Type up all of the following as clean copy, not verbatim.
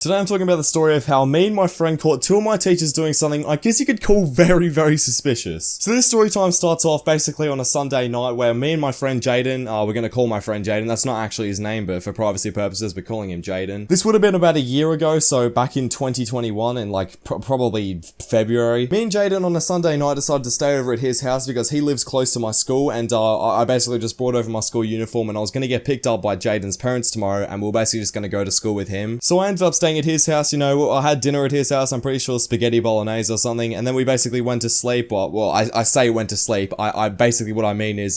Today I'm talking about the story of how me and my friend caught two of my teachers doing something I guess you could call very suspicious. So this story time starts off basically on a Sunday night where me and my friend Jaden, we're gonna call my friend Jaden, that's not actually his name, but for privacy purposes we're calling him Jaden. This would have been about a year ago, so back in 2021 in like probably February. Me and Jaden on a Sunday night decided to stay over at his house because he lives close to my school, and I basically just brought over my school uniform and I was gonna get picked up by Jaden's parents tomorrow and we we're basically just gonna go to school with him. So I ended up staying at his house, you know, I had dinner at his house, I'm pretty sure spaghetti bolognese or something, and then we basically went to sleep. Well, I say went to sleep, I basically what I mean is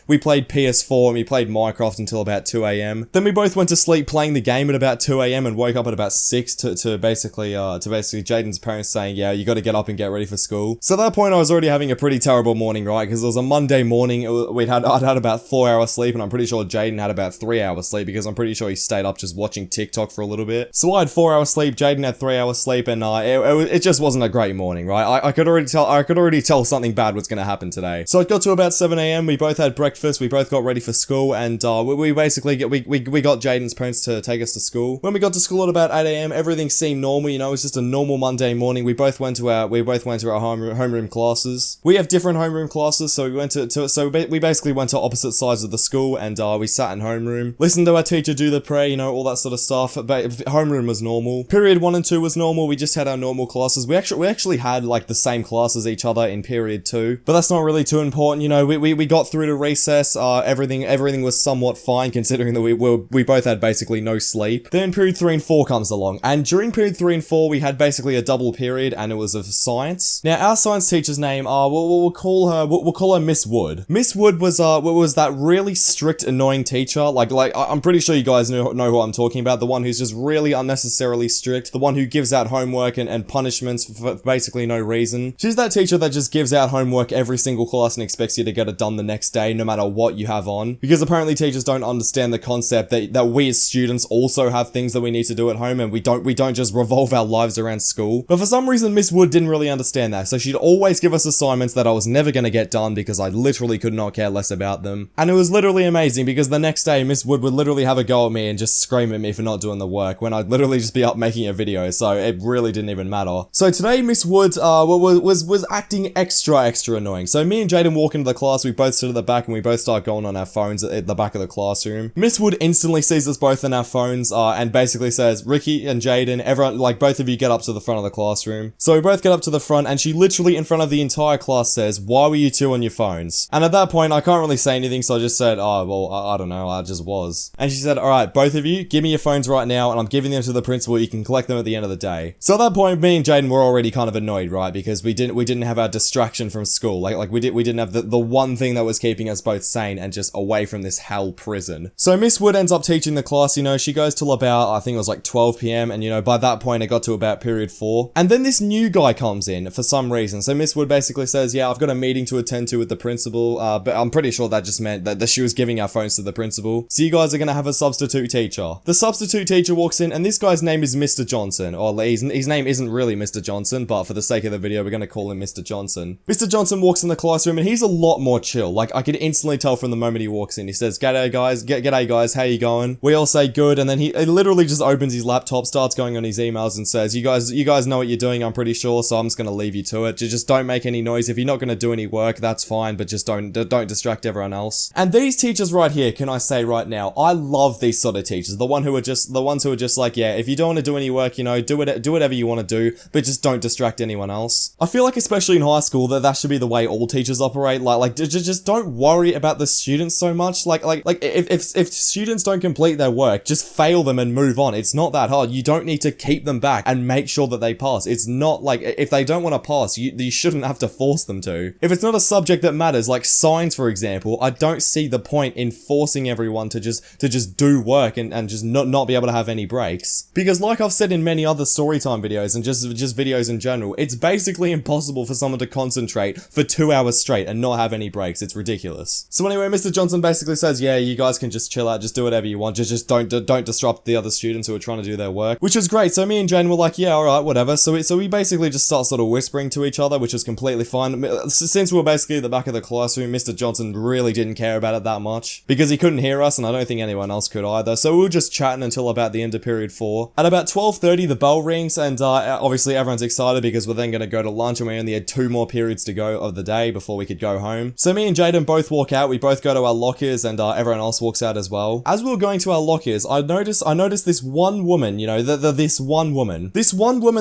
we played PS4 and we played Minecraft until about 2 AM. Then we both went to sleep playing the game at about 2 AM and woke up at about 6 to basically Jaden's parents saying, yeah, you gotta get up and get ready for school. So at that point I was already having a pretty terrible morning, right, because it was a Monday morning, I'd had about 4 hours sleep, and I'm pretty sure Jaden had about 3 hours sleep because I'm pretty sure he stayed up just watching TikTok for a little bit. So I had 4 hours sleep, Jaden had 3 hours sleep, and it just wasn't a great morning, right? I could already tell something bad was gonna happen today. So it got to about 7 AM, we both had breakfast, we both got ready for school, and we basically got Jaden's parents to take us to school. When we got to school at about 8 AM, everything seemed normal, you know, it was just a normal Monday morning. We both went to our homeroom classes. We have different homeroom classes, so we basically went to opposite sides of the school, and we sat in homeroom, listened to our teacher do the prayer, you know, all that sort of stuff. But homeroom was normal. Period 1 and 2 was normal. We just had our normal classes. We actually had like the same class as each other in period 2, but that's not really too important, you know. We got through to recess. Everything was somewhat fine considering that we both had basically no sleep. Then period 3 and 4 comes along, and during period 3 and 4 we had basically a double period, and it was of science. Now our science teacher's name, we'll call her Miss Wood. Miss Wood was that really strict, annoying teacher. Like I'm pretty sure you guys know who I'm talking about. The one who's just really unnecessarily strict. The one who gives out homework and punishments for basically no reason. She's that teacher that just gives out homework every single class and expects you to get it done the next day, no matter what you have on. Because apparently teachers don't understand the concept that we as students also have things that we need to do at home, and we don't just revolve our lives around school. But for some reason, Miss Wood didn't really understand that, so she'd always give us assignments that I was never gonna get done because I literally could not care less about them. And it was literally amazing because the next day, Miss Wood would literally have a go at me and just scream at me for not doing the work when I'd literally just be up making a video, so it really didn't even matter. So today, Miss Wood was acting extra annoying. So me and Jaden walk into the class, we both sit at the back and we both start going on our phones at the back of the classroom. Miss Wood instantly sees us both on our phones and basically says, Ricky and Jaden, everyone, like both of you get up to the front of the classroom. So we both get up to the front, and she literally in front of the entire class says, why were you two on your phones? And at that point, I can't really say anything, so I just said, oh, well, I don't know, I just was. And she said, alright, both of you, give me your phones right now, and I'm giving them to the principal, you can collect them at the end of the day. So at that point, me and Jaden were already kind of annoyed, right? Because we didn't have our distraction from school. Like we didn't have the one thing that was keeping us both sane and just away from this hell prison. So Miss Wood ends up teaching the class, you know, she goes till about, I think it was like 12 PM, and you know, by that point it got to about period 4. And then this new guy comes in for some reason. So Miss Wood basically says, yeah, I've got a meeting to attend to with the principal, but I'm pretty sure that just meant that she was giving our phones to the principal. So you guys are gonna have a substitute teacher. The substitute teacher walks in, and this guy's name is Mr. Johnson, or his name isn't really Mr. Johnson, but for the sake of the video, we're gonna call him Mr. Johnson. Mr. Johnson walks in the classroom, and he's a lot more chill. Like, I could instantly tell from the moment he walks in. He says, g'day guys, how you going? We all say good, and then he literally just opens his laptop, starts going on his emails, and says, you guys know what you're doing, I'm pretty sure, so I'm just gonna leave you to it. Just don't make any noise. If you're not gonna do any work, that's fine, but just don't distract everyone else. And these teachers right here, can I say right now, I love these sort of teachers. The ones who are just like, yeah, if you don't want to do any work, you know, do whatever you want to do, but just don't distract anyone else. I feel like especially in high school that should be the way all teachers operate. Like just don't worry about the students so much. Like if students don't complete their work, just fail them and move on. It's not that hard. You don't need to keep them back and make sure that they pass. It's not like, if they don't want to pass, you shouldn't have to force them to. If it's not a subject that matters, like science for example, I don't see the point in forcing everyone to just do work and just not be able to have any breaks. Because like I've said in many other storytime videos and just videos in general, it's basically impossible for someone to concentrate for 2 hours straight and not have any breaks. It's ridiculous. So anyway, Mr. Johnson basically says, yeah, you guys can just chill out, just do whatever you want, just don't disrupt the other students who are trying to do their work, which is great. So me and Jane were like, yeah, alright, whatever. So we basically just start sort of whispering to each other, which is completely fine. Since we were basically at the back of the classroom, Mr. Johnson really didn't care about it that much because he couldn't hear us, and I don't think anyone else could either. So we were just chatting until about the end of period 4. 4. At about 12:30, the bell rings, and obviously everyone's excited because we're then going to go to lunch, and we only had 2 more periods to go of the day before we could go home. So me and Jaden both walk out, we both go to our lockers, and everyone else walks out as well. As we were going to our lockers, I noticed this one woman, you know, this one woman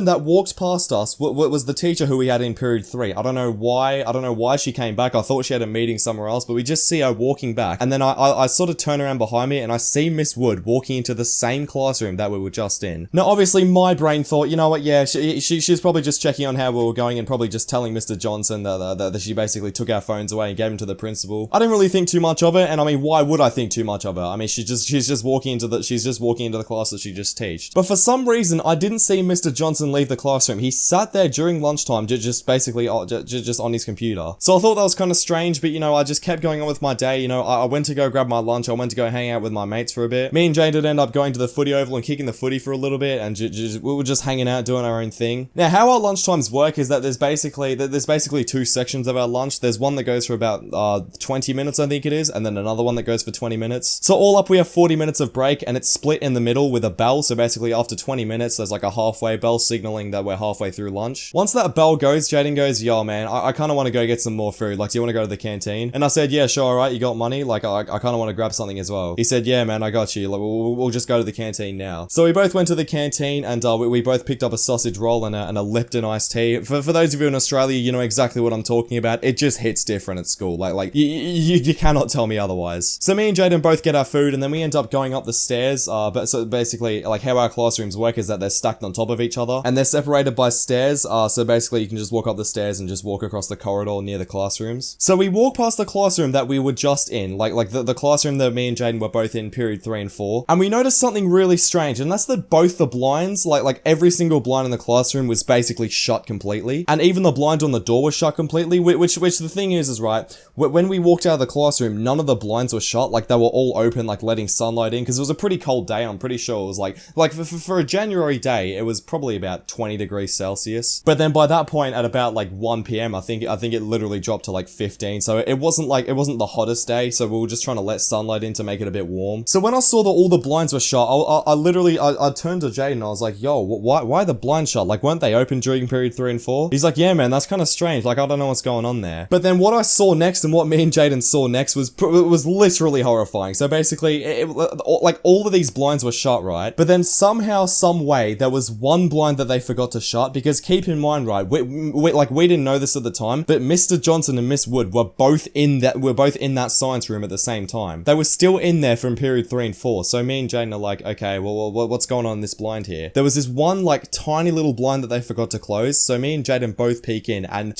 that walked past us was the teacher who we had in period 3. I don't know why she came back. I thought she had a meeting somewhere else, but we just see her walking back, and then I sort of turn around behind me, and I see Miss Wood walking into the same classroom that we were just in. Now, obviously, my brain thought, you know what, yeah, she's probably just checking on how we were going and probably just telling Mr. Johnson that she basically took our phones away and gave them to the principal. I didn't really think too much of it, and I mean, why would I think too much of her? I mean, she's just walking into the class that she just taught. But for some reason, I didn't see Mr. Johnson leave the classroom. He sat there during lunchtime, just basically just on his computer. So I thought that was kind of strange, but you know, I just kept going on with my day. You know, I went to go grab my lunch. I went to go hang out with my mates for a bit. Me and Jane did end up going to the footy oval and kicking the footy for a little bit, and we were just hanging out doing our own thing. Now, how our lunchtimes work is that there's basically 2 sections of our lunch. There's one that goes for about 20 minutes, I think it is, and then another one that goes for 20 minutes. So all up, we have 40 minutes of break, and it's split in the middle with a bell. So basically, after 20 minutes, there's like a halfway bell signaling that we're halfway through lunch. Once that bell goes, Jaden goes, yo, man, I kind of want to go get some more food. Like, do you want to go to the canteen? And I said, yeah, sure, alright, you got money? Like, I kind of want to grab something as well. He said, yeah, man, I got you. Like, we'll just go to the canteen now. So we both went to the canteen, and we both picked up a sausage roll and a Lipton iced tea. For those of you in Australia, you know exactly what I'm talking about. It just hits different at school. Like you cannot tell me otherwise. So me and Jaden both get our food, and then we end up going up the stairs. But so basically, like, how our classrooms work is that they're stacked on top of each other, and they're separated by stairs. So basically, you can just walk up the stairs and just walk across the corridor near the classrooms. So we walk past the classroom that we were just in, like the classroom that me and Jaden were both in period 3 and 4, and we noticed something really strange, and that's that both the blinds, like every single blind in the classroom was basically shut completely, and even the blind on the door was shut completely, which the thing is right, when we walked out of the classroom, none of the blinds were shut, like they were all open, like letting sunlight in, because it was a pretty cold day. I'm pretty sure it was like for a January day, it was probably about 20 degrees Celsius, but then by that point, at about like 1 p.m, I think it literally dropped to like 15, so it wasn't the hottest day, so we were just trying to let sunlight in to make it a bit warm. So when I saw that all the blinds were shut, I literally turned to Jaden and I was like, yo, why are the blinds shut? Like, weren't they open during period 3 and 4? He's like, yeah, man, that's kind of strange. Like, I don't know what's going on there. But then what I saw next, and what me and Jaden saw next, was literally horrifying. So basically, like, all of these blinds were shut, right? But then somehow, some way, there was one blind that they forgot to shut, because keep in mind, right, we didn't know this at the time, but Mr. Johnson and Miss Wood were both in that science room at the same time. They were still in there from period 3 and 4. So me and Jaden are like, okay, well, what's going on in this blind here? There was this one, like, tiny little blind that they forgot to close. So me and Jaden both peek in, and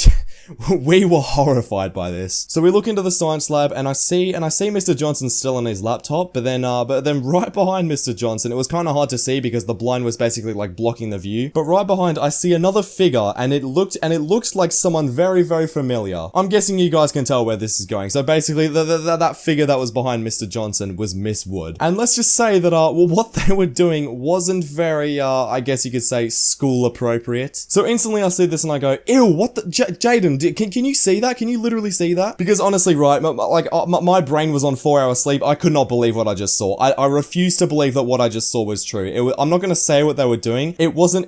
we were horrified by this. So we look into the science lab, and I see Mr. Johnson still on his laptop, but then right behind Mr. Johnson, it was kind of hard to see because the blind was basically like blocking the view. But right behind, I see another figure, and it looked like someone very, very familiar. I'm guessing you guys can tell where this is going. So basically, that figure that was behind Mr. Johnson was Miss Wood. And let's just say that what they were doing wasn't very, I guess you could say, school appropriate. So instantly I see this and I go, ew, what the, Jaden, can you see that? Can you literally see that? Because honestly, right, my brain was on 4 hours sleep. I could not believe what I just saw. I refuse to believe that what I just saw was true. I'm not gonna say what they were doing. It wasn't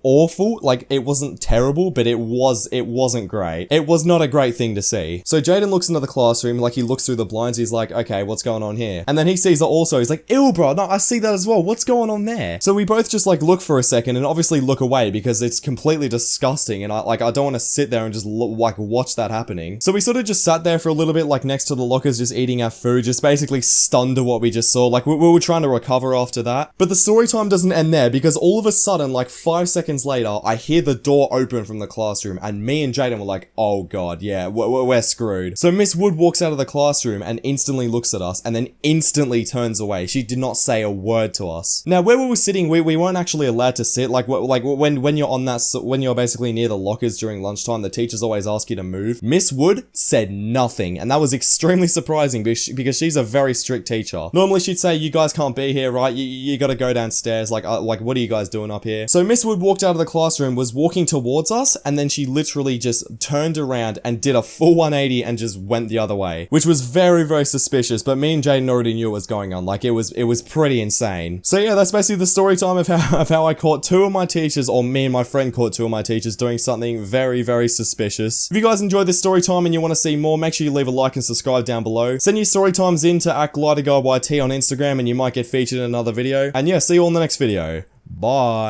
awful, like, it wasn't terrible, but it wasn't great. It was not a great thing to see. So Jaden looks into the classroom, like, he looks through the blinds, he's like, okay, what's going on here? And then he sees it also, he's like, ew, bro, no, I see that as well. What's going on there? So we both just, like, look for a second and obviously look away because it's completely disgusting, and I don't want to sit there and just watch that happening. So we sort of just sat there for a little bit, like, next to the lockers, just eating our food, just basically stunned at what we just saw. Like, we were trying to recover after that. But the story time doesn't end there, because all of a sudden, like 5 seconds later, I hear the door open from the classroom, and me and Jaden were like, oh god, yeah, we're screwed. So Miss Wood walks out of the classroom and instantly looks at us, and then instantly turns away. She did not say a word to us. Now, where we were sitting, we weren't actually allowed to sit. Like when you're basically near the lockers during lunchtime, the teachers always ask you to move. Miss Wood said nothing, and that was extremely surprising because she's a very strict teacher. Normally she'd say, you guys can't be here, right? You gotta go downstairs. Like what are you guys doing up here? So Miss Wood walked out of the classroom, was walking towards us, and then she literally just turned around and did a full 180 and just went the other way, which was very, very suspicious. But me and Jaden already knew what was going on. Like, it was pretty insane. So yeah, that's basically basically the story time of how I caught two of my teachers, or me and my friend caught two of my teachers doing something very, very suspicious. If you guys enjoyed this story time and you want to see more, make sure you leave a like and subscribe down below. Send your story times in to @GliderGuideYT on Instagram and you might get featured in another video. And yeah, see you all in the next video. Bye.